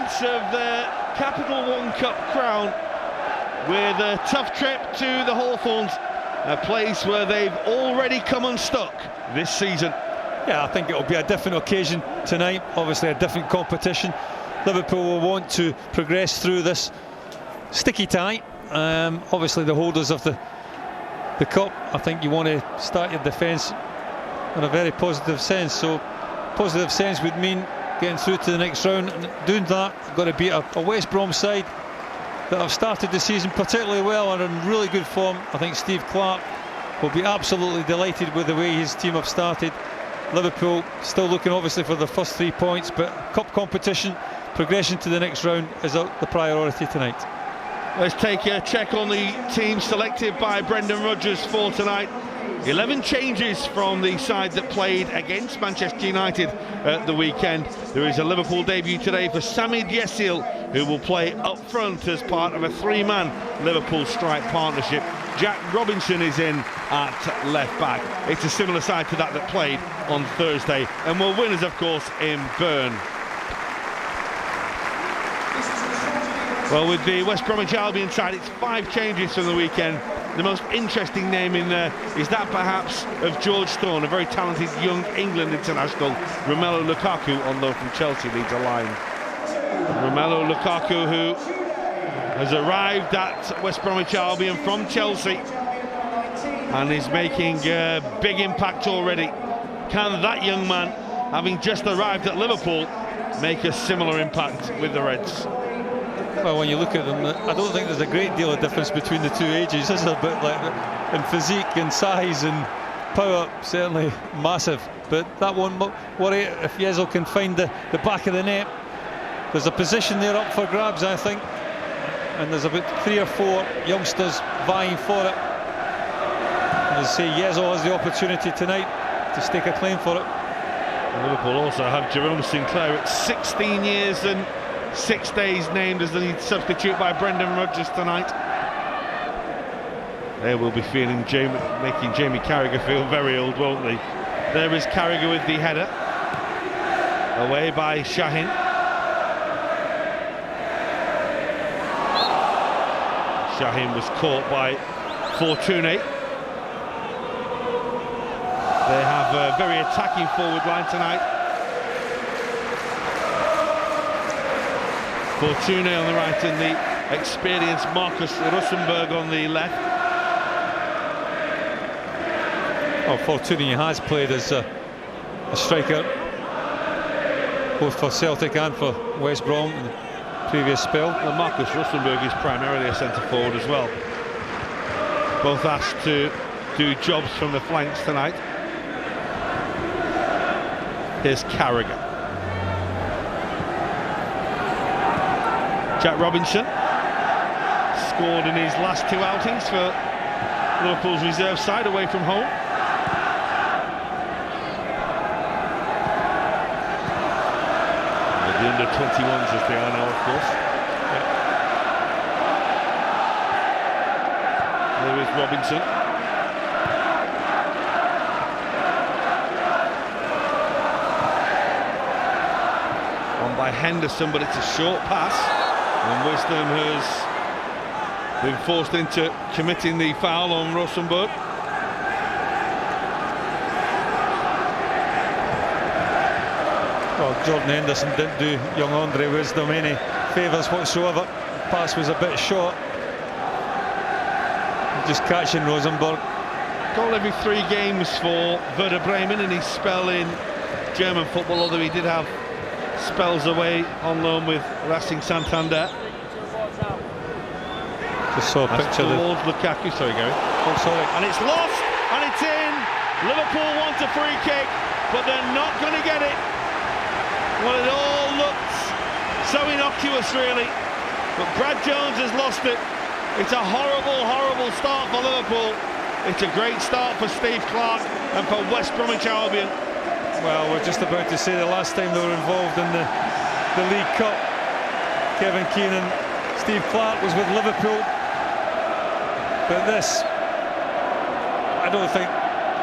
chance of their Capital One Cup crown with a tough trip to the Hawthorns, a place where they've already come unstuck this season. Yeah, I think it'll be a different occasion tonight, obviously a different competition. Liverpool will want to progress through this sticky tie. Obviously the holders of the cup, I think you want to start your defence in a very positive sense. So positive sense would mean getting through to the next round, and doing that you've got to beat a West Brom side that have started the season particularly well and are in really good form. I think Steve Clarke will be absolutely delighted with the way his team have started. Liverpool still looking obviously for the first 3 points, but cup competition, progression to the next round is the priority tonight. Let's take a check on the team selected by Brendan Rodgers for tonight. 11 changes from the side that played against Manchester United at the weekend. There is a Liverpool debut today for Sami Yesil, who will play up front as part of a three-man Liverpool strike partnership. Jack Robinson is in at left back. It's a similar side to that played on Thursday, and will winners of course in Byrne. Well, with the West Bromwich Albion side, it's 5 changes from the weekend. The most interesting name in there is that perhaps of George Thorne, a very talented young England international. Romelu Lukaku on loan from Chelsea leads a line. Romelu Lukaku, who has arrived at West Bromwich Albion from Chelsea and is making a big impact already. Can that young man, having just arrived at Liverpool, make a similar impact with the Reds? Well, when you look at them, I don't think there's a great deal of difference between the two ages. There's a bit like in physique and size and power, certainly massive. But that won't worry if Yesil can find the back of the net. There's a position there up for grabs, I think, and there's about 3 or 4 youngsters vying for it. And as I say, Yesil has the opportunity tonight to stake a claim for it. Liverpool also have Jerome Sinclair at 16 years and 6 days named as the substitute by Brendan Rodgers tonight. They will be feeling making Jamie Carragher feel very old, won't they? There is Carragher with the header, away by Shahin. Shahin was caught by Fortuny. They have a very attacking forward line tonight. Fortuny on the right and the experienced Marcus Rosenberg on the left. Oh, Fortuny has played as a striker both for Celtic and for West Brom in the previous spell. Well, Marcus Rosenberg is primarily a centre forward as well. Both asked to do jobs from the flanks tonight. Here's Carragher. Jack Robinson scored in his last 2 outings for Liverpool's reserve side away from home. The under-21s as they are now, of course. Yeah. There is Robinson. On by Henderson, but it's a short pass. And West Ham has been forced into committing the foul on Rosenberg. Well, Jordan Henderson didn't do young Andre Wisdom any favours whatsoever. The pass was a bit short. Just catching Rosenberg. Goal every 3 games for Werder Bremen in his spell in German football, although he did have spells away on loan with Racing Santander. Just saw a picture towards Lukaku, sorry Gary. Oh, sorry. And it's lost, and it's in. Liverpool want a free kick, but they're not going to get it. Well, it all looks so innocuous, really. But Brad Jones has lost it. It's a horrible, horrible start for Liverpool. It's a great start for Steve Clarke and for West Bromwich Albion. Well, we're just about to say the last time they were involved in the League Cup, Kevin Keane and Steve Clarke was with Liverpool. But this, I don't think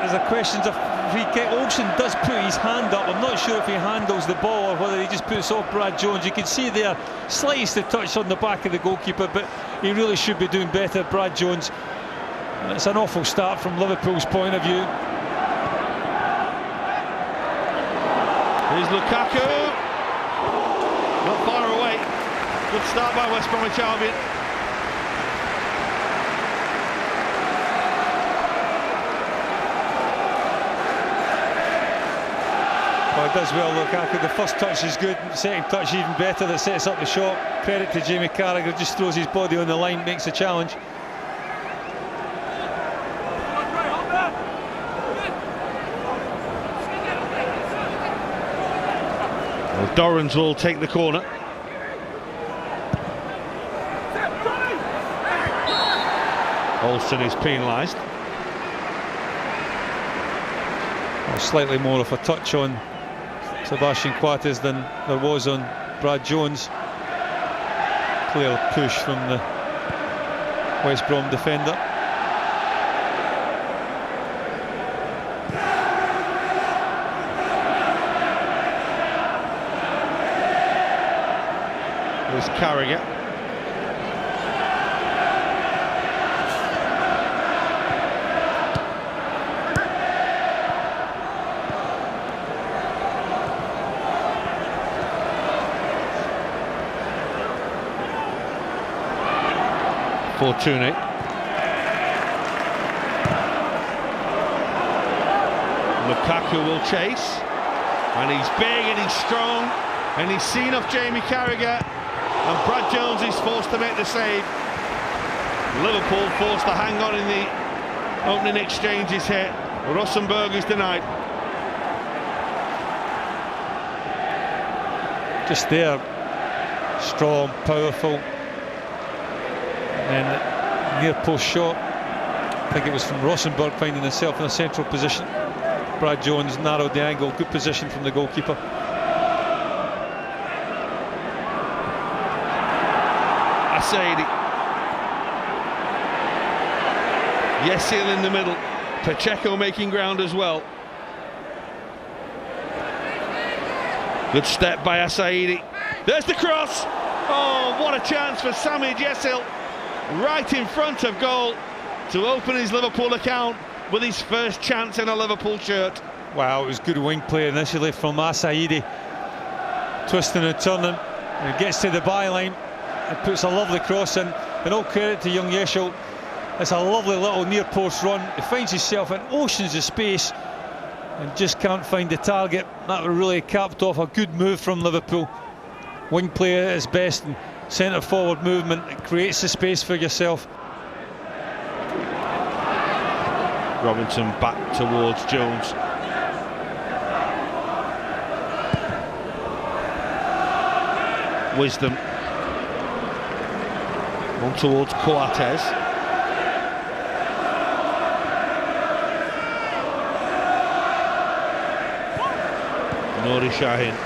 there's a question of free kick. Olsen does put his hand up. I'm not sure if he handles the ball or whether he just puts off Brad Jones. You can see there, slightest the touch on the back of the goalkeeper, but he really should be doing better, Brad Jones. And it's an awful start from Liverpool's point of view. Here's Lukaku. Not far away. Good start by West Bromwich Albion. Well, it does well, Lukaku. The first touch is good, the second touch even better, that sets up the shot. Credit to Jamie Carragher, just throws his body on the line, makes the challenge. Well, Dorrans will take the corner. Olsen is penalised. Well, slightly more of a touch on Sebastian Coates than there was on Brad Jones. Clear push from the West Brom defender. There's Carragher. Fortuny. Lukaku will chase, and he's big and he's strong, and he's seen off Jamie Carragher, and Brad Jones is forced to make the save. Liverpool forced to hang on in the opening exchanges here. Rosenberg is denied. Just there, strong, powerful. And near post shot, I think it was from Rosenberg finding himself in a central position. Brad Jones narrowed the angle, good position from the goalkeeper. Asaidi. Yesil in the middle. Pacheco making ground as well. Good step by Asaidi. There's the cross. Oh, what a chance for Sami Yesil. Right in front of goal to open his Liverpool account with his first chance in a Liverpool shirt. Wow, it was good wing play initially from Asaidi, twisting and turning, and gets to the byline and puts a lovely cross in. And all credit to young Yesil. It's a lovely little near post run. He finds himself in oceans of space and just can't find the target. That really capped off a good move from Liverpool. Wing play at its best, and centre forward movement, it creates the space for yourself. Robinson back towards Jones. Wisdom on towards Coates. Nuri Sahin.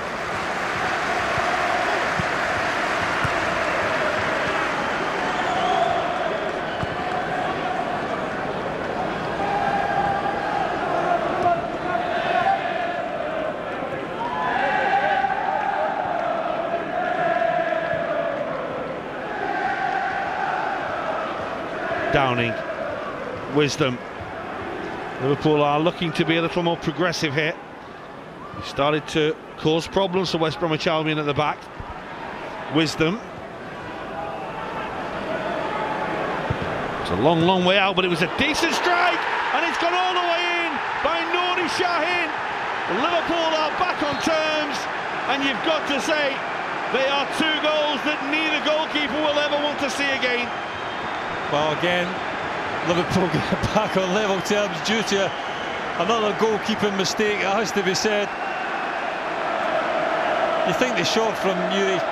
Downing, Wisdom. Liverpool are looking to be a little more progressive here. He started to cause problems for West Bromwich Albion at the back. Wisdom. It's a long, long way out, but it was a decent strike, and it's gone all the way in by Nuri Sahin. Liverpool are back on terms, and you've got to say they are two goals that neither goalkeeper will ever want to see again. Well, again, Liverpool get back on level terms due to another goalkeeping mistake, it has to be said. You think the shot from Nuri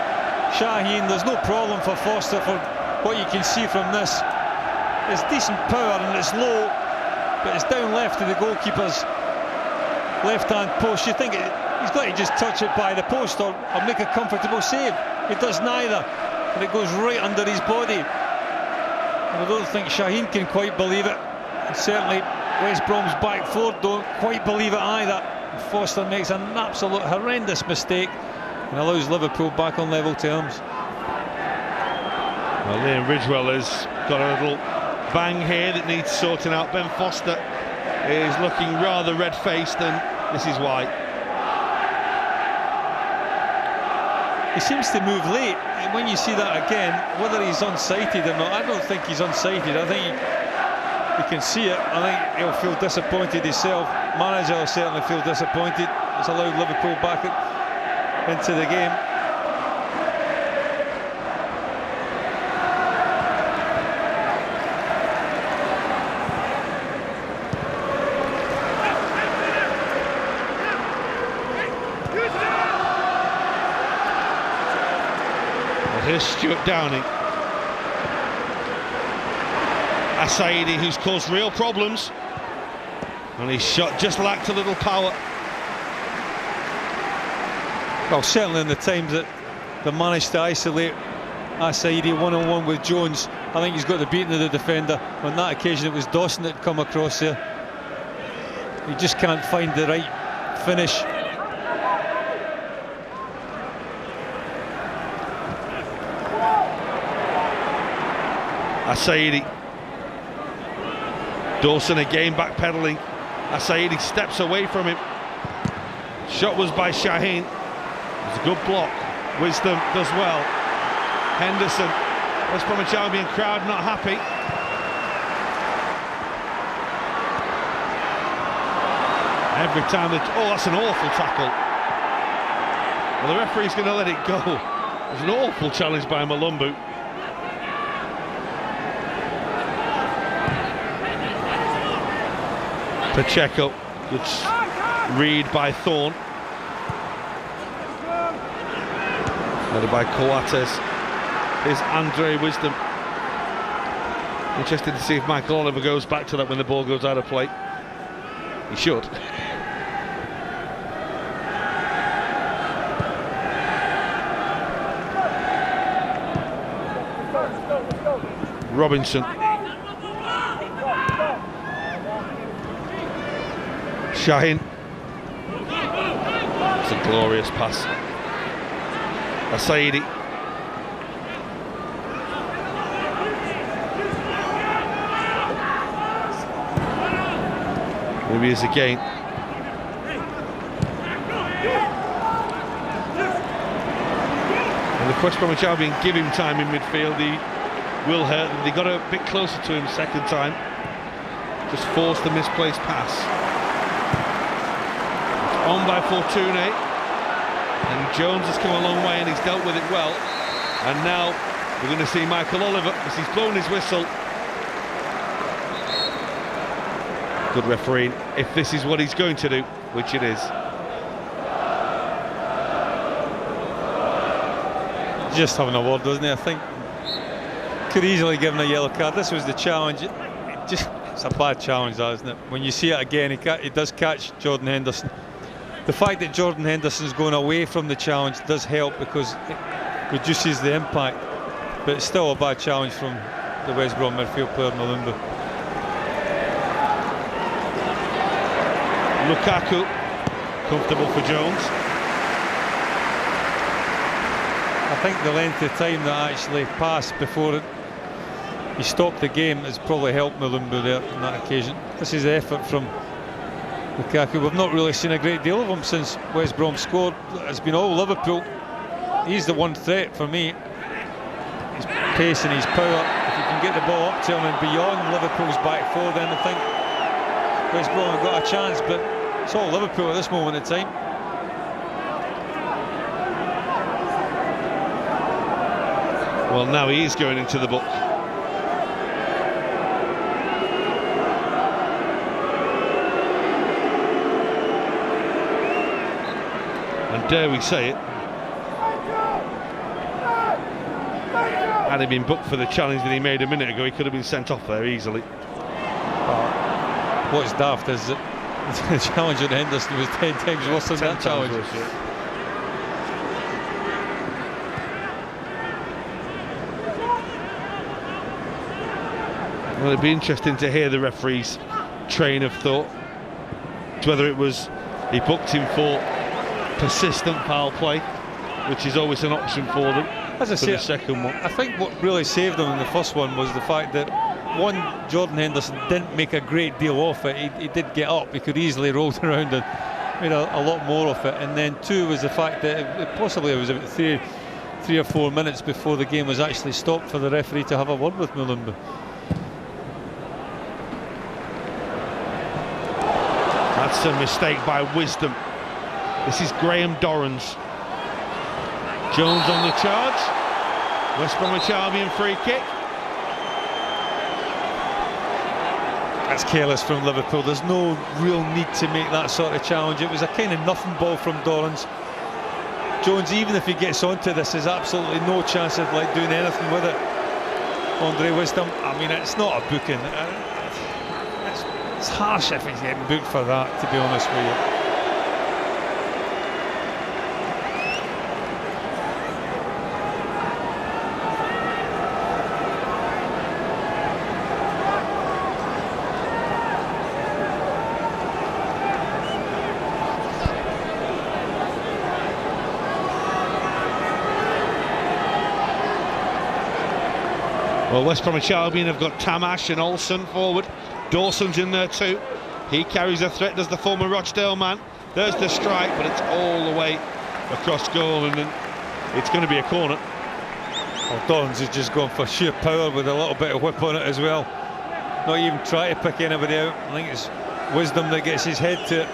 Sahin, there's no problem for Foster for what you can see from this. It's decent power and it's low, but it's down left to the goalkeeper's left-hand post. You think he's got to just touch it by the post or make a comfortable save. He does neither, and it goes right under his body. I don't think Sahin can quite believe it. And certainly West Brom's back four don't quite believe it either. Foster makes an absolute horrendous mistake and allows Liverpool back on level terms. Well, Liam Ridgewell has got a little bang here that needs sorting out. Ben Foster is looking rather red-faced, and this is why. He seems to move late, and when you see that again, whether he's unsighted or not, I don't think he's unsighted. I think he can see it. I think he'll feel disappointed himself. Manager will certainly feel disappointed. It's allowed Liverpool back into the game. Here's Stuart Downing. Asaidi, who's caused real problems, and his shot just lacked a little power. Well, certainly in the times that they managed to isolate Asaidi one-on-one with Jones, I think he's got the beating of the defender. On that occasion it was Dawson that come across there. He just can't find the right finish. Asaidi. Dawson again backpedaling. Asaidi steps away from him. Shot was by Shaheen. It was a good block. Wisdom does well. Henderson. West Bromwich Albion crowd not happy. Every time they... Oh, that's an awful tackle. Well, the referee's going to let it go. It was an awful challenge by Malumbu. Pacheco, good read by Thorne. Led by Coates. Here's Andre Wisdom. Interested to see if Michael Oliver goes back to that when the ball goes out of play. He should. Robinson. Shaheen. It's a glorious pass. Asaidi. Here he is again. And the West Bromwich Albion give him time in midfield. He will hurt them. They got a bit closer to him second time. Just forced the misplaced pass. On by Fortune, and Jones has come a long way and he's dealt with it well. And now we're going to see Michael Oliver as he's blown his whistle. Good refereeing, if this is what he's going to do, which it is. Just having a word, doesn't he? I think could easily give him a yellow card. This was the challenge. It's a bad challenge, that, isn't it? When you see it again, he does catch Jordan Henderson. The fact that Jordan Henderson's going away from the challenge does help because it reduces the impact, but it's still a bad challenge from the West Brom midfield player Malumbu. Lukaku, comfortable for Jones. I think the length of time that actually passed before he stopped the game has probably helped Malumbu there on that occasion. This is the effort from Lukaku. We've not really seen a great deal of him since West Brom scored. It's been all Liverpool. He's the one threat for me. His pace and his power. If you can get the ball up to him and beyond Liverpool's back four, then I think West Brom have got a chance, but it's all Liverpool at this moment in time. Well, now he is going into the book. And dare we say it, had he been booked for the challenge that he made a minute ago, he could have been sent off there easily. What's daft is that the challenge at Henderson was 10 times worse than that challenge. Worse, yeah. Well, it'd be interesting to hear the referees train of thought. It's whether it was he booked him for persistent foul play, which is always an option for them. As I say, the second one, I think what really saved them in the first one was the fact that, one, Jordan Henderson didn't make a great deal of it. He did get up. He could easily roll around and made a lot more of it. And then two was the fact that it was about three or 4 minutes before the game was actually stopped for the referee to have a word with Mulumbu. That's a mistake by Wisdom. This is Graham Dorrans. Jones on the charge. West Bromwich Albion free kick. That's careless from Liverpool. There's no real need to make that sort of challenge. It was a kind of nothing ball from Dorrans. Jones, even if he gets onto this, has absolutely no chance of doing anything with it. Andre Wisdom, I mean, it's not a booking. It's harsh if he's getting booked for that, to be honest with you. Well, West Bromwich Albion have got Tamash and Olsen forward. Dawson's in there too. He carries a threat, does the former Rochdale man. There's the strike, but it's all the way across goal, and then it's going to be a corner. Well, Dorrans has just gone for sheer power with a little bit of whip on it as well. Not even trying to pick anybody out. I think it's Wisdom that gets his head to it.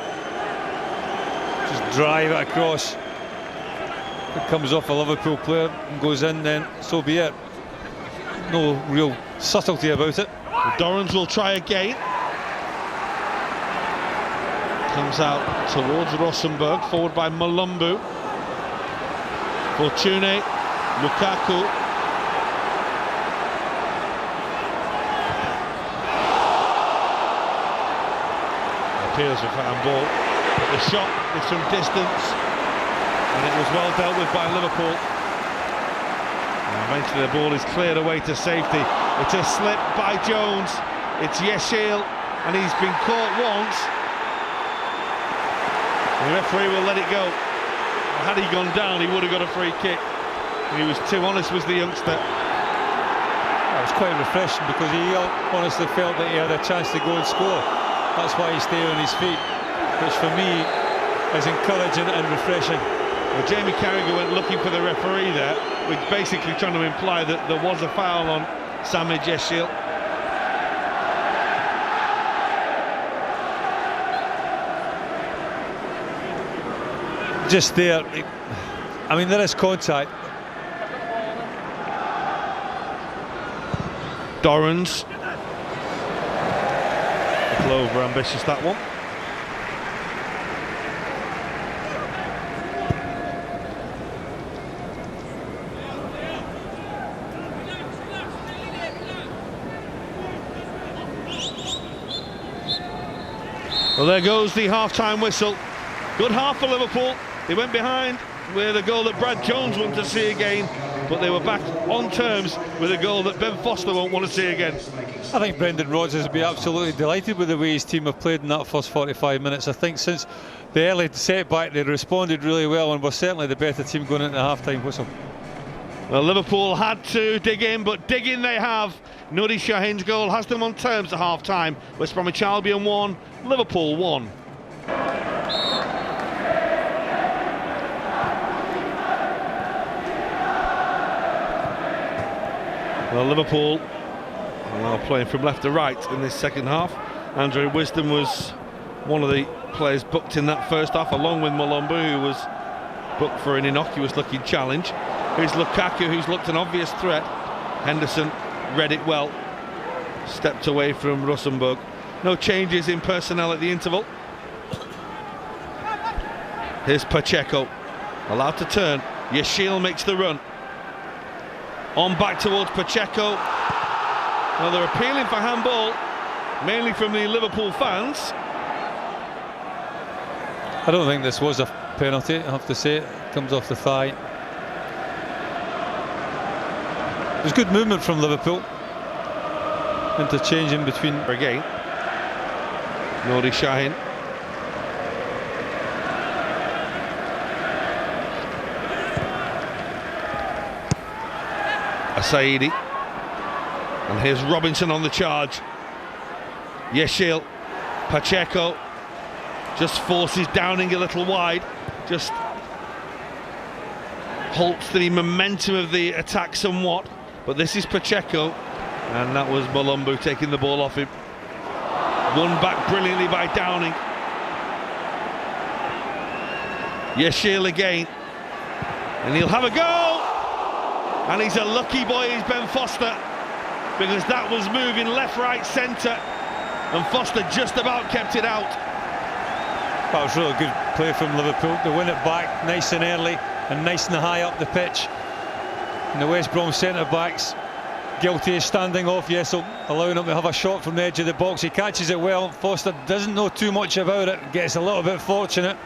Just drive it across. If it comes off a Liverpool player and goes in, then so be it. No real subtlety about it. Dorrans will try again. Comes out towards Rosenberg, forward by Mulumbu. Fortune, Lukaku. Appeals for handball, but the shot is from distance, and it was well dealt with by Liverpool. Eventually the ball is cleared away to safety. It's a slip by Jones. It's Yeshil, and he's been caught once. The referee will let it go. Had he gone down, he would have got a free kick. He was too honest, was the youngster. That was quite refreshing, because he honestly felt that he had a chance to go and score. That's why he stayed on his feet, which for me is encouraging and refreshing. Well, Jamie Carragher went looking for the referee there, which basically trying to imply that there was a foul on Sami Yeshil. Just there, I mean, there is contact. Dorrans. A little over ambitious, that one. Well, there goes the half-time whistle. Good half for Liverpool. They went behind with a goal that Brad Jones wanted to see again, but they were back on terms with a goal that Ben Foster won't want to see again. I think Brendan Rodgers would be absolutely delighted with the way his team have played in that first 45 minutes. I think since the early setback, they responded really well and were certainly the better team going into the half-time whistle. Well, Liverpool had to dig in, but dig in they have. Nuri Sahin's goal has them on terms at half-time. West Bromwich Albion 1, Liverpool 1. Well, Liverpool are now playing from left to right in this second half. Andre Wisdom was one of the players booked in that first half, along with Mulumbu, who was booked for an innocuous-looking challenge. Here's Lukaku, who's looked an obvious threat. Henderson read it well, stepped away from Rosenberg. No changes in personnel at the interval. Here's Pacheco, allowed to turn. Yeshil makes the run. On back towards Pacheco. Well, they're appealing for handball, mainly from the Liverpool fans. I don't think this was a penalty, I have to say. It comes off the thigh. There's good movement from Liverpool. Interchanging between... Again. Nouri Sahin. Asaidi. And here's Robinson on the charge. Yeshil. Pacheco just forces Downing a little wide. Just halts the momentum of the attack somewhat. But this is Pacheco. And that was Malumbu taking the ball off him. Won back brilliantly by Downing. Yeshil again. And he'll have a go! And he's a lucky boy, is Ben Foster, because that was moving left, right, centre, and Foster just about kept it out. That was really good play from Liverpool to win it back nice and early and nice and high up the pitch. And the West Brom centre-backs guilty of standing off, yes, allowing him to have a shot from the edge of the box. He catches it well. Foster doesn't know too much about it, gets a little bit fortunate.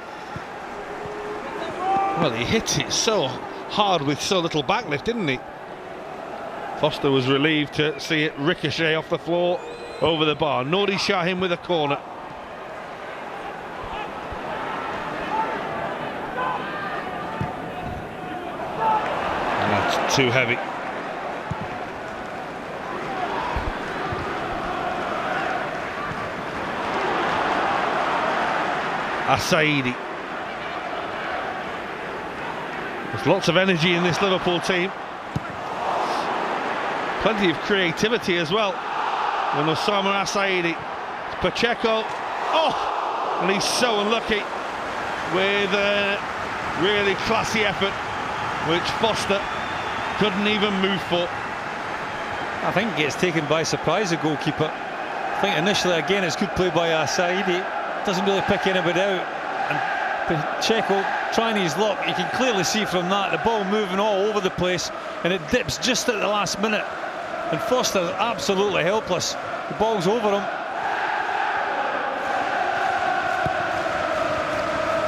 Well, he hit it so hard with so little backlift, didn't he? Foster was relieved to see it ricochet off the floor over the bar. Nouri Sahin with a corner. And that's too heavy. Asaidi. There's lots of energy in this Liverpool team. Plenty of creativity as well. And Osama Asaidi. Pacheco. Oh! And he's so unlucky with a really classy effort, which Foster couldn't even move for. I think he gets taken by surprise, the goalkeeper. I think initially, again, it's good play by Asaidi. Doesn't really pick anybody out. And Pacheco trying his luck. You can clearly see from that the ball moving all over the place, and it dips just at the last minute. And Foster's absolutely helpless. The ball's over him.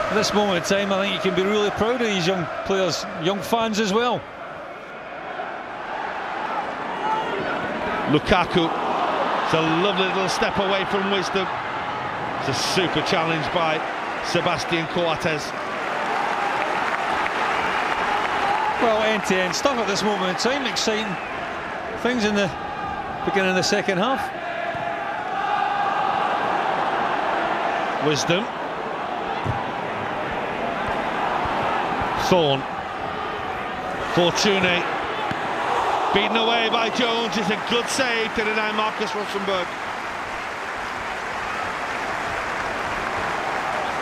At this moment in time, I think you can be really proud of these young players, young fans as well. Lukaku. It's a lovely little step away from Wisdom. It's a super challenge by Sebastian Coates. Well, end-to-end stuff at this moment in time. Exciting things in the beginning of the second half. Wisdom. Thorne. Fortune. Beaten away by Jones. It's a good save to deny Marcus Rosenberg.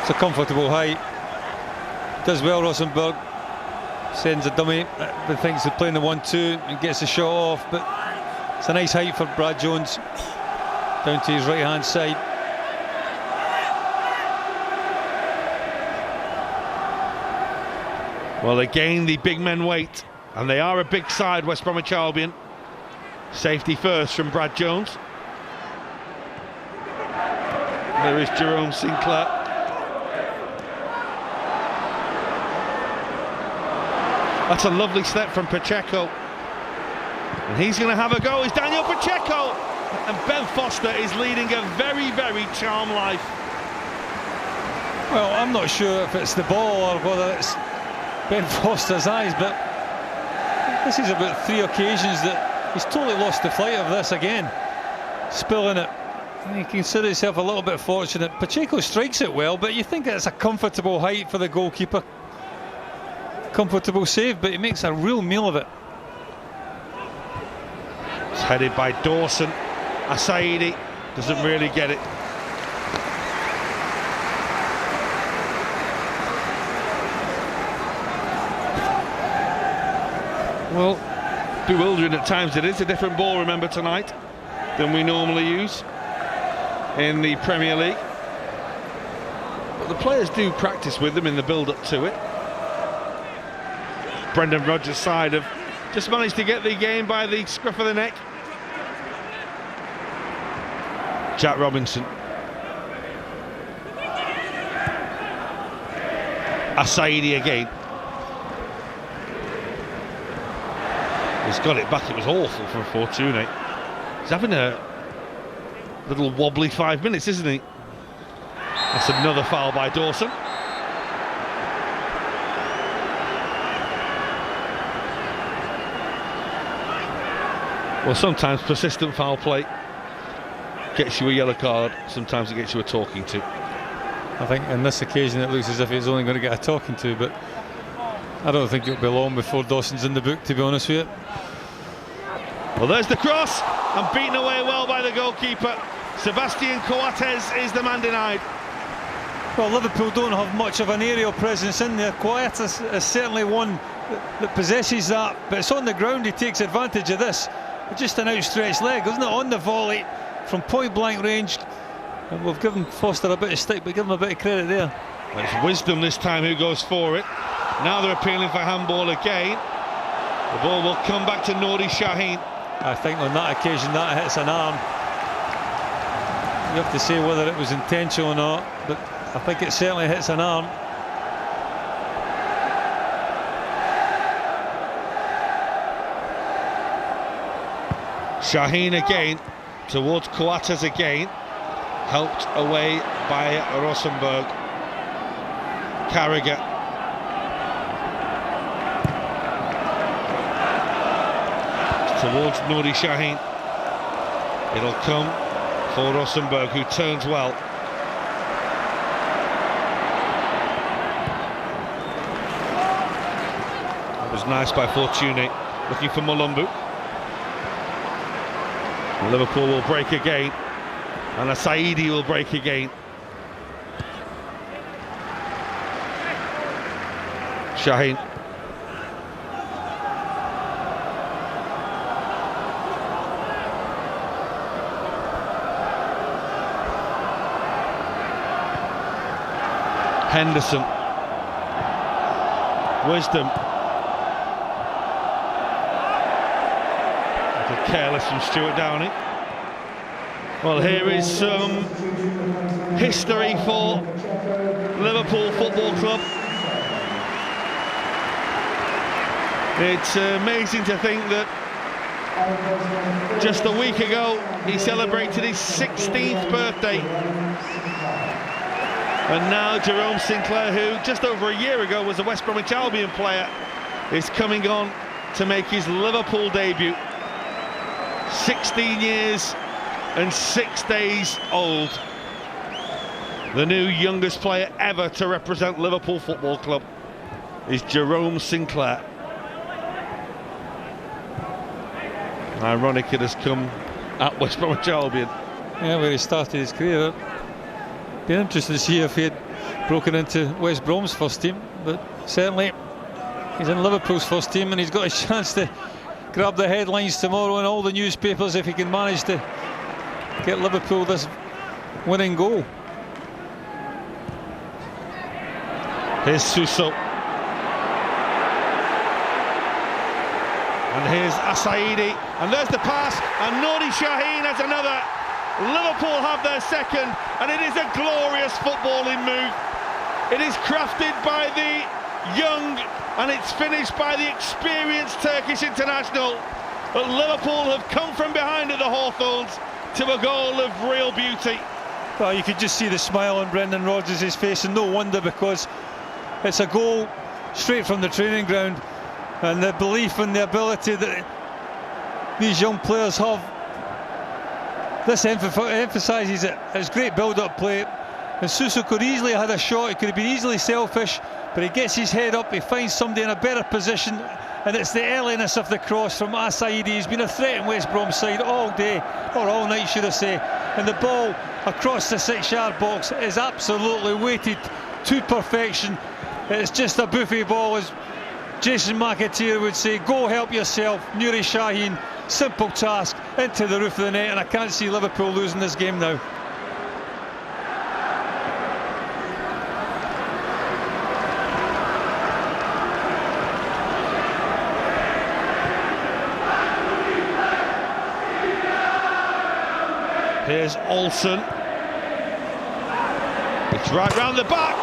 It's a comfortable height. Does well, Rosenberg. Sends a dummy, but thinks they're playing the 1-2 and gets the shot off. But it's a nice height for Brad Jones. Down to his right-hand side. Well, again, the big men wait. And they are a big side, West Bromwich Albion. Safety first from Brad Jones. There is Jerome Sinclair. That's a lovely step from Pacheco. And he's going to have a go. It's Daniel Pacheco. And Ben Foster is leading a very, very charmed life. Well, I'm not sure if it's the ball or whether it's Ben Foster's eyes, but this is about 3 occasions that he's totally lost the flight of this again. Spilling it. And he considers himself a little bit fortunate. Pacheco strikes it well, but you think it's a comfortable height for the goalkeeper. Comfortable save, but he makes a real meal of it. It's headed by Dawson. Asaidi doesn't really get it. Well, bewildering at times it is. A different ball, remember, tonight than we normally use in the Premier League. But the players do practice with them in the build-up to it. Brendan Rodgers' side have just managed to get the game by the scruff of the neck. Jack Robinson. Asaidi again. He's got it back. It was awful from Fortune. He's having a little wobbly 5 minutes, isn't he? That's another foul by Dawson. Well, sometimes persistent foul play gets you a yellow card, sometimes it gets you a talking to. I think on this occasion it looks as if he's only going to get a talking to, but I don't think it'll be long before Dawson's in the book, to be honest with you. Well, there's the cross, and beaten away well by the goalkeeper. Sebastian Coates is the man denied. Well, Liverpool don't have much of an aerial presence in there. Coates is certainly one that possesses that, but it's on the ground he takes advantage of this. Just an outstretched leg, isn't it, on the volley from point blank range. And we've given Foster a bit of stick, but give him a bit of credit there. It's Wisdom this time who goes for it. Now they're appealing for handball again. The ball will come back to Nouri Shaheen. I think on that occasion that hits an arm. You have to say whether it was intentional or not, but I think it certainly hits an arm. Shaheen again towards Coates again, helped away by Rosenberg. Carragher. Towards Nouri Shaheen. It'll come for Rosenberg, who turns well. That was nice by Fortuny, looking for Mulumbu. Liverpool will break again, and Saidi will break again. Shaheen. Henderson. Wisdom. A little careless from Stuart Downey. Well, here is some history for Liverpool Football Club. It's amazing to think that just a week ago he celebrated his 16th birthday. And now Jerome Sinclair, who just over a year ago was a West Bromwich Albion player, is coming on to make his Liverpool debut. 16 years and 6 days old. The new youngest player ever to represent Liverpool Football Club is Jerome Sinclair. Ironic it has come at West Bromwich Albion. Yeah, where he started his career. Be interesting to see if he had broken into West Brom's first team, but certainly he's in Liverpool's first team, and he's got a chance to grab the headlines tomorrow in all the newspapers if he can manage to get Liverpool this winning goal. Here's Suso. And here's Asaidi. And there's the pass, and Nouri Shaheen has another. Liverpool have their second, and it is a glorious footballing move. It is crafted by the young, and it's finished by the experienced Turkish international. But Liverpool have come from behind at the Hawthorns to a goal of real beauty. Well, you could just see the smile on Brendan Rodgers' face, and no wonder, because it's a goal straight from the training ground, and the belief and the ability that these young players have. This emphasises it. It's great build-up play, and Suso could easily have had a shot. He could have been easily selfish, but he gets his head up, he finds somebody in a better position, and it's the earliness of the cross from Asaidi. He's been a threat in West Brom's side all day, or all night should I say, and the ball across the 6-yard box is absolutely weighted to perfection. It's just a buffet ball, as Jason McAteer would say. Go help yourself, Nouri Shaheen. Simple task, into the roof of the net, and I can't see Liverpool losing this game now. Here's Olsen. It's right round the back,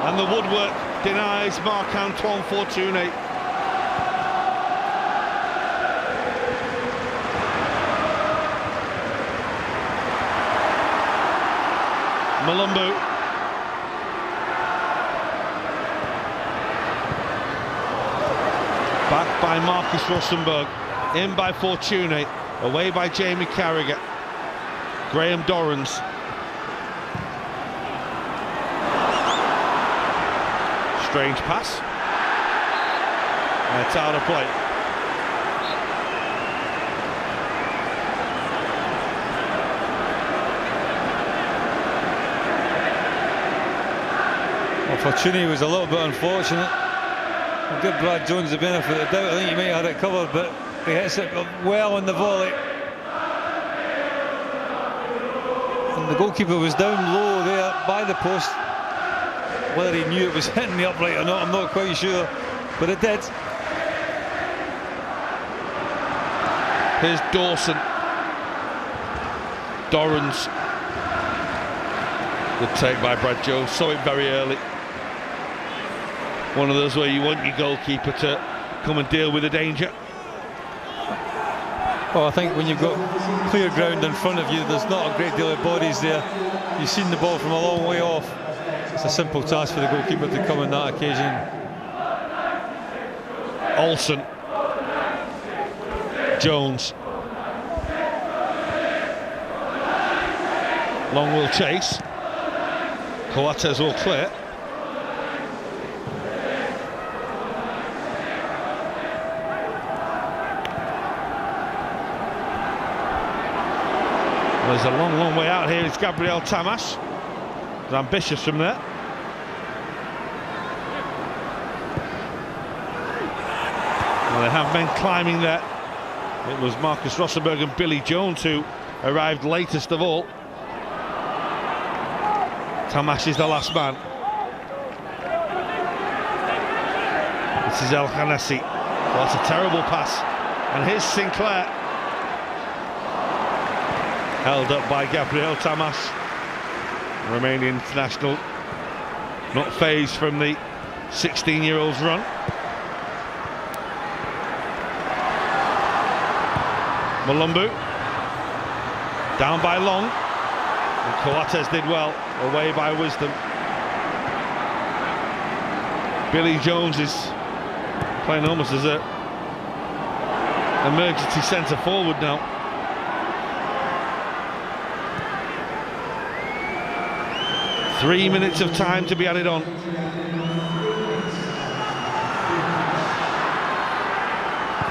and the woodwork denies Marc-Antoine Fortuny. Mulumbu. Back by Marcus Rosenberg, in by Fortuny, away by Jamie Carragher. Graham Dorrans. Strange pass. And it's out of play. Well, Fortuny was a little bit unfortunate. I'll give Brad Jones the benefit of the doubt. I think he might have had it covered, but he hits it well on the volley. And the goalkeeper was down low there by the post. Whether he knew it was hitting the upright or not, I'm not quite sure, but it did. Here's Dawson. Dorrans. Good take by Brad Jones, saw it very early. One of those where you want your goalkeeper to come and deal with the danger. Well, I think when you've got clear ground in front of you, there's not a great deal of bodies there. You've seen the ball from a long way off. It's a simple task for the goalkeeper to come on that occasion. Olsen. Jones. Long will chase. Coates will clear. Well, there's a long way out here. It's Gabriel Tamas. He's ambitious from there. Well, they have men climbing there. It was Marcus Rosenberg and Billy Jones who arrived latest of all. Tamas is the last man. This is El Khanassi. Well, that's a terrible pass. And here's Sinclair. Held up by Gabriel Tamas. Romanian international. Not phased from the 16-year-old's run. Malumbu. Down by Long. And Coates did well. Away by Wisdom. Billy Jones is playing almost as a emergency centre forward now. Three minutes of time to be added on.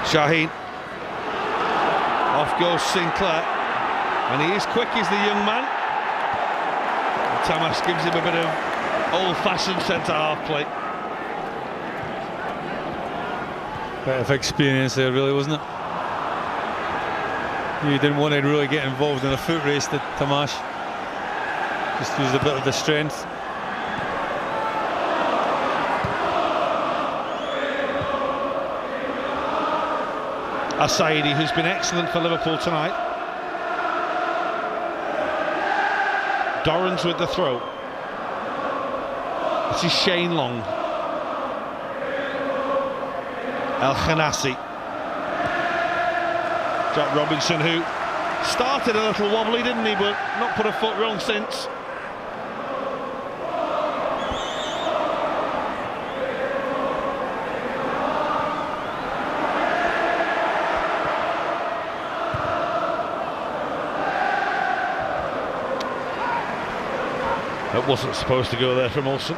Shaheen. Off goes Sinclair. And he is quick, is the young man. And Tamas gives him a bit of old-fashioned centre-half play. Bit of experience there, really, wasn't it? You didn't want to really get involved in a foot race, did Tamas? Just used a bit of the strength. Asaidi, who's been excellent for Liverpool tonight. Dorrans with the throw. This is Shane Long. El Khanassi. Jack Robinson, who started a little wobbly, didn't he, but not put a foot wrong since. That wasn't supposed to go there from Olsen.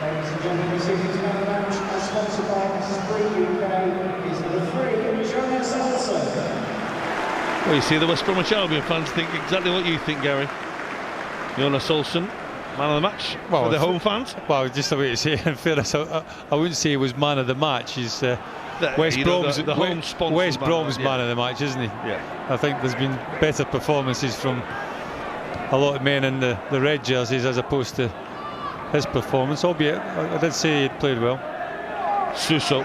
Ladies and gentlemen, this evening's man of the match, sponsored by Mrs. Free UK, is the referee, Jonas Olsen. Well, you see, the West Bromwich Albion fans think exactly what you think, Gary. Jonas Olsen, man of the match for the home fans. Well, just the way to say it, in fairness, I wouldn't say he was man of the match. He's West Brom's, the home sponsor. West Brom's man of the match, isn't he? Yeah. I think there's been better performances from a lot of men in the red jerseys as opposed to his performance, albeit I did say he played well. Suso.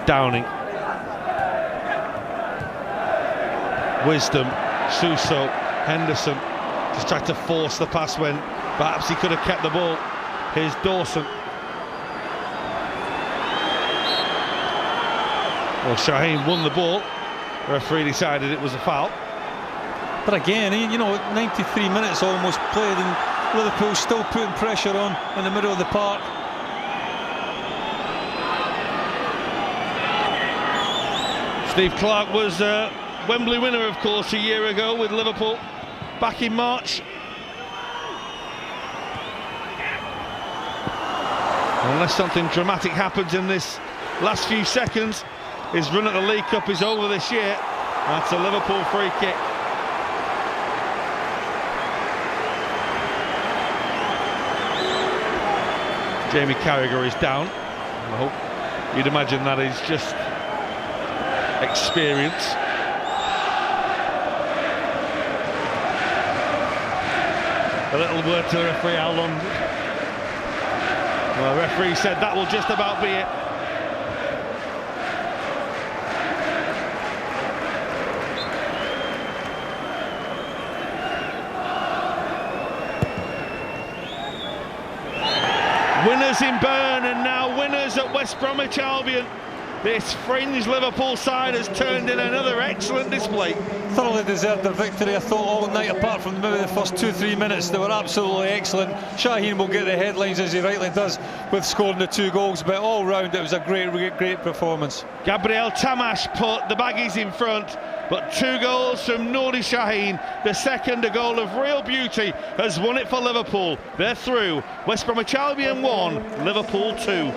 Downing. Wisdom. Suso. Henderson. Just tried to force the pass when perhaps he could have kept the ball. Here's Dawson. Well, Shaheen won the ball. The referee decided it was a foul. But again, you know, 93 minutes almost played, and Liverpool still putting pressure on in the middle of the park. Steve Clarke was a Wembley winner, of course, a year ago with Liverpool back in March. Unless something dramatic happens in this last few seconds, his run at the League Cup is over this year. That's a Liverpool free kick. Jamie Carragher is down. I hope you'd imagine that is just experience. A little word to the referee, how long? Well, the referee said that will just about be it. Winners in Bern and now winners at West Bromwich Albion. This fringe Liverpool side has turned in another excellent display. Thoroughly deserved their victory, I thought, all night, apart from maybe the first 2-3 minutes. They were absolutely excellent. Shaheen will get the headlines, as he rightly does, with scoring the 2 goals, but all round it was a great performance. Gabriel Tamash put the Baggies in front, but 2 goals from Nouri Shaheen, the second, a goal of real beauty, has won it for Liverpool. They're through. West Bromwich Albion 1, Liverpool 2.